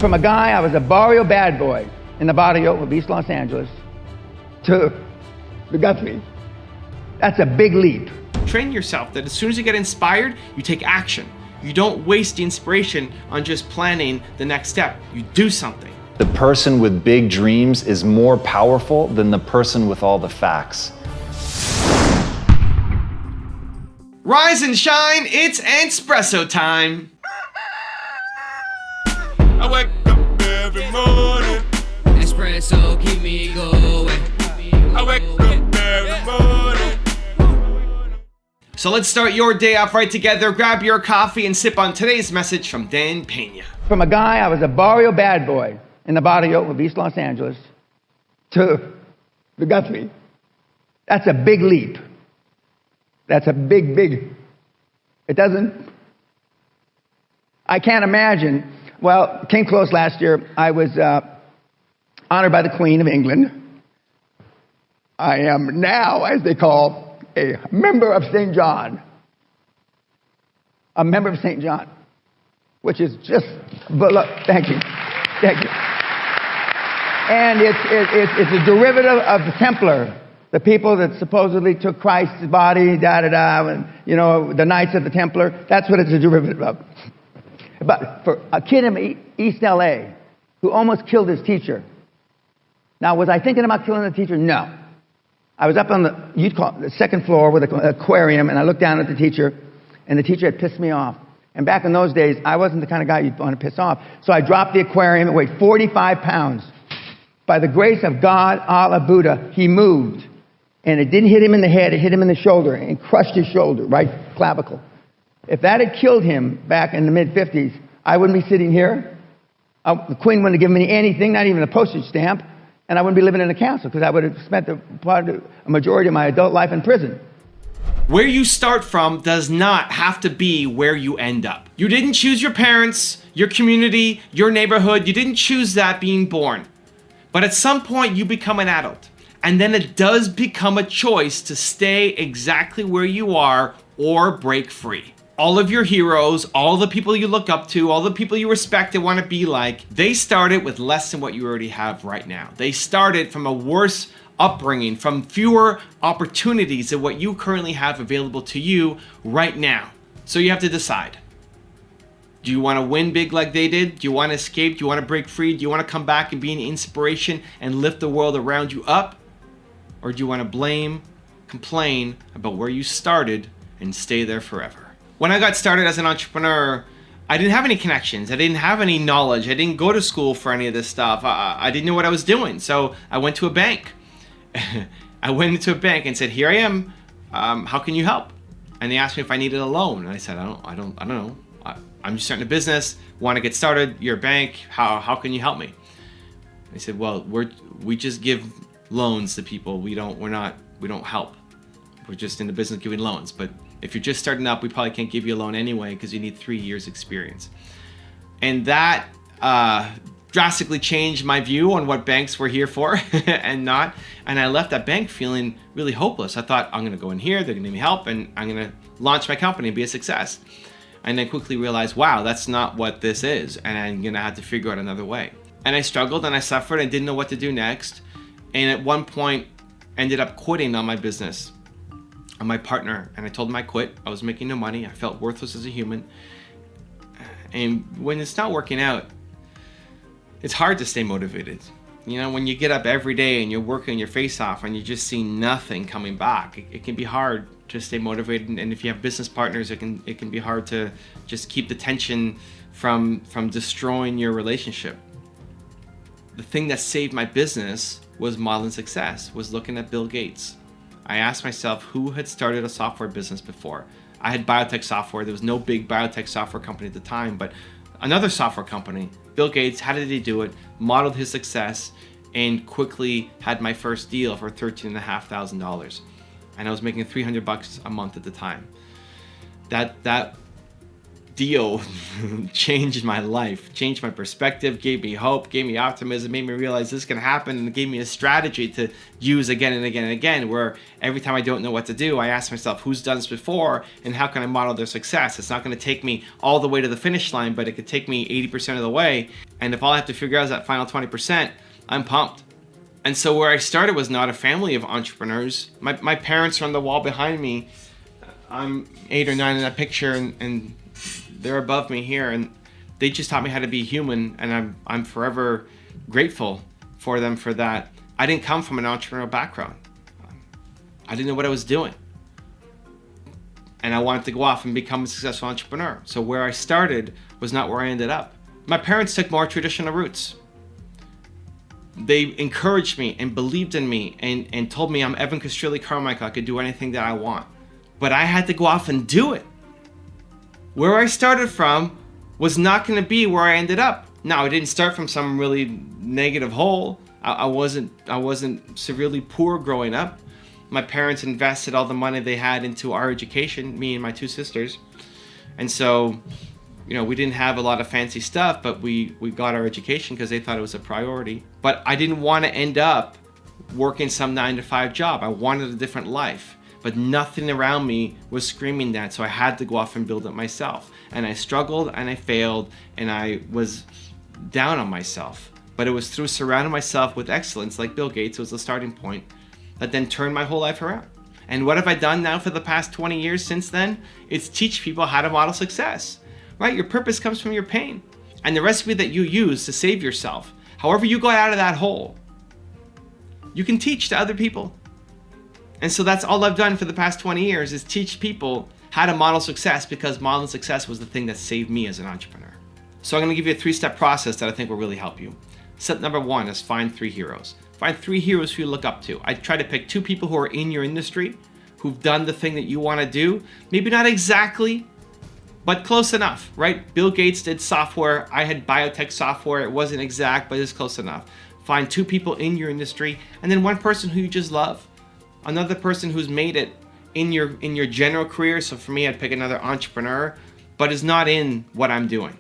From a guy, I was a barrio bad boy in the barrio of East Los Angeles to the Guthrie. That's a big leap. Train yourself that as soon as you get inspired, you take action. You don't waste the inspiration on just planning the next step. You do something. The person with big dreams is more powerful than the person with all the facts. Rise and shine, it's espresso time. I wake up every morning. Espresso keep me going. I wake up every morning. So let's start your day off right together. Grab your coffee and sip on today's message from Dan Pena. From a guy, I was a barrio bad boy in the barrio of East Los Angeles to the Guthrie. That's a big leap. That's a big, I can't imagine. Well, came close last year. I was honored by the Queen of England. I am now, as they call, a member of St. John. A member of St. John, which is just, thank you. And it's a derivative of the Templar, the people that supposedly took Christ's body, and the Knights of the Templar. That's what it's a derivative of. But for a kid in East LA who almost killed his teacher. Now, was I thinking about killing the teacher? No. I was up on the second floor with an aquarium, and I looked down at the teacher, and the teacher had pissed me off. And back in those days, I wasn't the kind of guy you'd want to piss off. So I dropped the aquarium. It weighed 45 pounds. By the grace of God, Allah, Buddha, he moved. And it didn't hit him in the head. It hit him in the shoulder and crushed his shoulder, right clavicle. If that had killed him back in the mid-50s, I wouldn't be sitting here. The Queen wouldn't have given me anything, not even a postage stamp. And I wouldn't be living in a castle because I would have spent a majority of my adult life in prison. Where you start from does not have to be where you end up. You didn't choose your parents, your community, your neighborhood. You didn't choose that being born. But at some point you become an adult. And then it does become a choice to stay exactly where you are or break free. All of your heroes, all the people you look up to, all the people you respect and want to be like, they started with less than what you already have right now. They started from a worse upbringing, from fewer opportunities than what you currently have available to you right now. So you have to decide. Do you want to win big like they did? Do you want to escape? Do you want to break free? Do you want to come back and be an inspiration and lift the world around you up? Or do you want to blame, complain about where you started and stay there forever? When I got started as an entrepreneur, I didn't have any connections. I didn't have any knowledge. I didn't go to school for any of this stuff. I didn't know what I was doing. So I went to a bank. I went into a bank and said, here I am. How can you help? And they asked me if I needed a loan. And I said, I don't know. I'm just starting a business, want to get started. You're a bank. How can you help me? They said, well, we just give loans to people. We don't help. We're just in the business of giving loans. But if you're just starting up, we probably can't give you a loan anyway because you need 3 years experience. And that drastically changed my view on what banks were here for and not. And I left that bank feeling really hopeless. I thought, I'm going to go in here, they're going to give me help, and I'm going to launch my company and be a success. And then quickly realized, wow, that's not what this is. And I'm going to have to figure out another way. And I struggled and I suffered and didn't know what to do next. And at one point, ended up quitting on my business. On my partner, and I told him I quit. I was making no money. I felt worthless as a human. And when it's not working out, it's hard to stay motivated. You know, when you get up every day and you're working your face off and you just see nothing coming back, it can be hard to stay motivated. And if you have business partners, it can be hard to just keep the tension from destroying your relationship. The thing that saved my business was modeling success, was looking at Bill Gates. I asked myself who had started a software business before. I had biotech software. There was no big biotech software company at the time, but another software company, Bill Gates, how did he do it? Modeled his success and quickly had my first deal for $13,500. And I was making $300 a month at the time. That deal changed my life, changed my perspective, gave me hope, gave me optimism, made me realize this can happen, and gave me a strategy to use again and again and again, where every time I don't know what to do, I ask myself, who's done this before and how can I model their success? It's not going to take me all the way to the finish line, but it could take me 80% of the way. And if all I have to figure out is that final 20%, I'm pumped. And so where I started was not a family of entrepreneurs. My parents are on the wall behind me. I'm 8 or 9 in that picture, and they're above me here, and they just taught me how to be human, and I'm forever grateful for them for that. I didn't come from an entrepreneurial background. I didn't know what I was doing. And I wanted to go off and become a successful entrepreneur. So where I started was not where I ended up. My parents took more traditional routes. They encouraged me and believed in me and told me I'm Evan Castrilli Carmichael. I could do anything that I want. But I had to go off and do it. Where I started from was not going to be where I ended up. Now, I didn't start from some really negative hole. I wasn't severely poor growing up. My parents invested all the money they had into our education, me and my 2 sisters. And so, we didn't have a lot of fancy stuff, but we got our education because they thought it was a priority. But I didn't want to end up working some 9-to-5 job. I wanted a different life. But nothing around me was screaming that, so I had to go off and build it myself. And I struggled and I failed and I was down on myself. But it was through surrounding myself with excellence, like Bill Gates was the starting point, that then turned my whole life around. And what have I done now for the past 20 years since then? It's teach people how to model success, right? Your purpose comes from your pain. And the recipe that you use to save yourself, however you got out of that hole, you can teach to other people. And so that's all I've done for the past 20 years is teach people how to model success, because modeling success was the thing that saved me as an entrepreneur. So I'm going to give you a 3-step process that I think will really help you. Step number 1 is find 3 heroes. Find 3 heroes who you look up to. I try to pick 2 people who are in your industry, who've done the thing that you want to do. Maybe not exactly, but close enough, right? Bill Gates did software. I had biotech software. It wasn't exact, but it's close enough. Find 2 people in your industry, and then 1 person who you just love. Another person who's made it in your general career. So for me, I'd pick another entrepreneur, but is not in what I'm doing.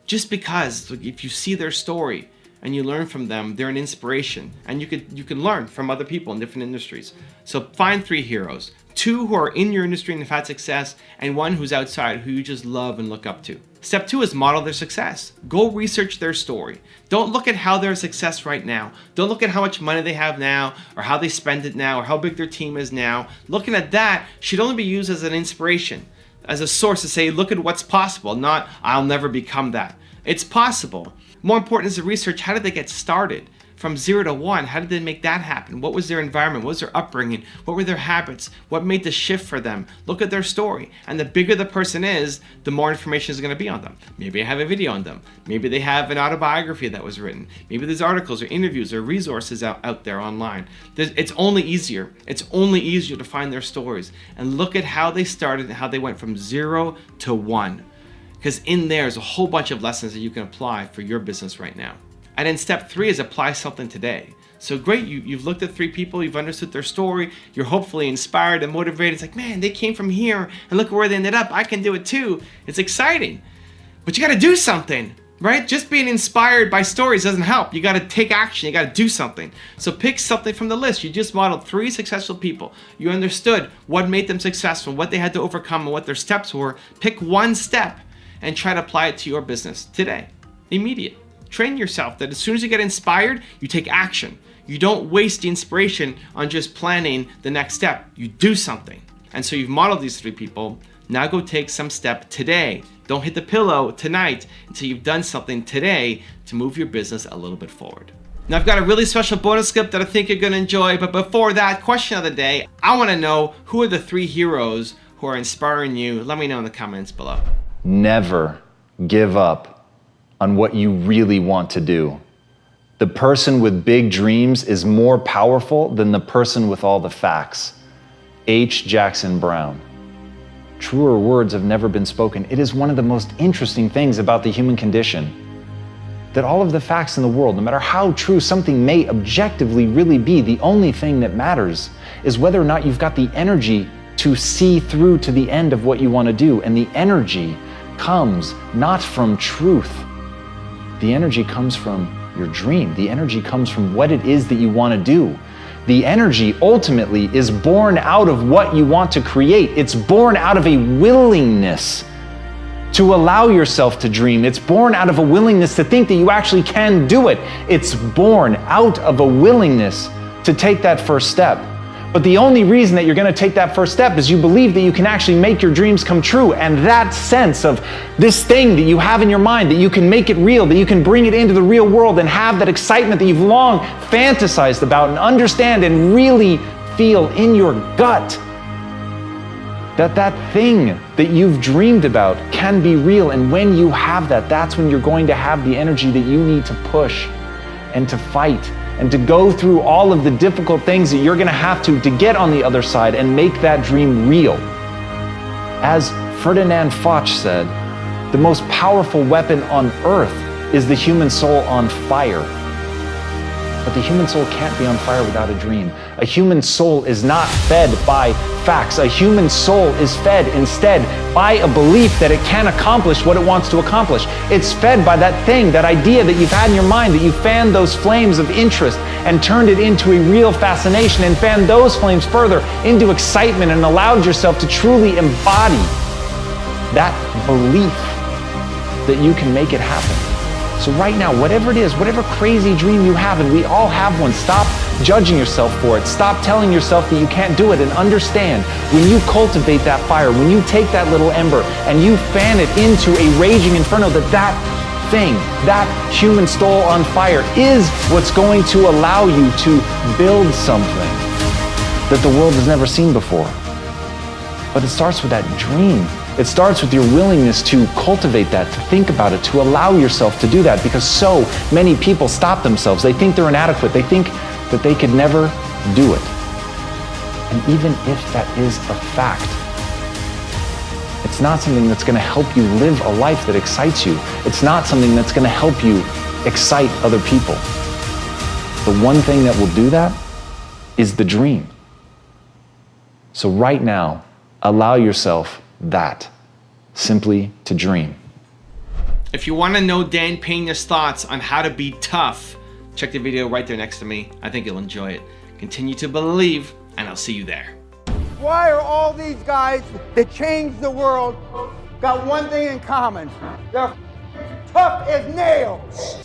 Just because if you see their story and you learn from them, they're an inspiration, and you can learn from other people in different industries. So find 3 heroes, 2 who are in your industry and have had success, and 1 who's outside who you just love and look up to. Step 2 is model their success. Go research their story. Don't look at how they're a success right now. Don't look at how much money they have now, or how they spend it now, or how big their team is now. Looking at that should only be used as an inspiration, as a source to say, look at what's possible, not I'll never become that. It's possible. More important is the research. How did they get started? From 0 to 1, how did they make that happen? What was their environment? What was their upbringing? What were their habits? What made the shift for them? Look at their story. And the bigger the person is, the more information is going to be on them. Maybe I have a video on them. Maybe they have an autobiography that was written. Maybe there's articles or interviews or resources out there online. It's only easier. It's only easier to find their stories and look at how they started and how they went from 0 to 1. Because in there is a whole bunch of lessons that you can apply for your business right now. And then step 3 is apply something today. So great, you've looked at 3 people, you've understood their story, you're hopefully inspired and motivated. It's like, man, they came from here and look where they ended up. I can do it too. It's exciting. But you got to do something, right? Just being inspired by stories doesn't help. You got to take action. You got to do something. So pick something from the list. You just modeled 3 successful people. You understood what made them successful, what they had to overcome, and what their steps were. Pick 1 step and try to apply it to your business today. Immediate. Train yourself that as soon as you get inspired, you take action. You don't waste the inspiration on just planning the next step. You do something. And so you've modeled these 3 people. Now go take some step today. Don't hit the pillow tonight until you've done something today to move your business a little bit forward. Now I've got a really special bonus clip that I think you're going to enjoy. But before that, question of the day, I want to know, who are the 3 heroes who are inspiring you? Let me know in the comments below. Never give up on what you really want to do. The person with big dreams is more powerful than the person with all the facts. H. Jackson Brown. Truer words have never been spoken. It is one of the most interesting things about the human condition, that all of the facts in the world, no matter how true something may objectively really be, the only thing that matters is whether or not you've got the energy to see through to the end of what you want to do, and the energy comes not from truth. The energy comes from your dream. The energy comes from what it is that you want to do. The energy ultimately is born out of what you want to create. It's born out of a willingness to allow yourself to dream. It's born out of a willingness to think that you actually can do it. It's born out of a willingness to take that first step. But the only reason that you're going to take that first step is you believe that you can actually make your dreams come true. And that sense of this thing that you have in your mind, that you can make it real, that you can bring it into the real world and have that excitement that you've long fantasized about and understand and really feel in your gut, that thing that you've dreamed about can be real. And when you have that, that's when you're going to have the energy that you need to push and to fight and to go through all of the difficult things that you're going to have to get on the other side and make that dream real. As Ferdinand Foch said, the most powerful weapon on earth is the human soul on fire. But the human soul can't be on fire without a dream. A human soul is not fed by facts. A human soul is fed instead by a belief that it can accomplish what it wants to accomplish. It's fed by that thing, that idea that you've had in your mind, that you fanned those flames of interest and turned it into a real fascination and fanned those flames further into excitement and allowed yourself to truly embody that belief that you can make it happen. So right now, whatever it is, whatever crazy dream you have, and we all have one, stop judging yourself for it. Stop telling yourself that you can't do it, and understand when you cultivate that fire, when you take that little ember and you fan it into a raging inferno, that thing, that human soul on fire is what's going to allow you to build something that the world has never seen before. But it starts with that dream. It starts with your willingness to cultivate that, to think about it, to allow yourself to do that, because so many people stop themselves. They think they're inadequate. They think that they could never do it. And even if that is a fact, it's not something that's going to help you live a life that excites you. It's not something that's going to help you excite other people. The one thing that will do that is the dream. So right now, allow yourself that, simply to dream. If you want to know Dan Peña's thoughts on how to be tough, check the video right there next to me. I think you'll enjoy it. Continue to believe, and I'll see you there. Why are all these guys that changed the world got one thing in common? They're tough as nails.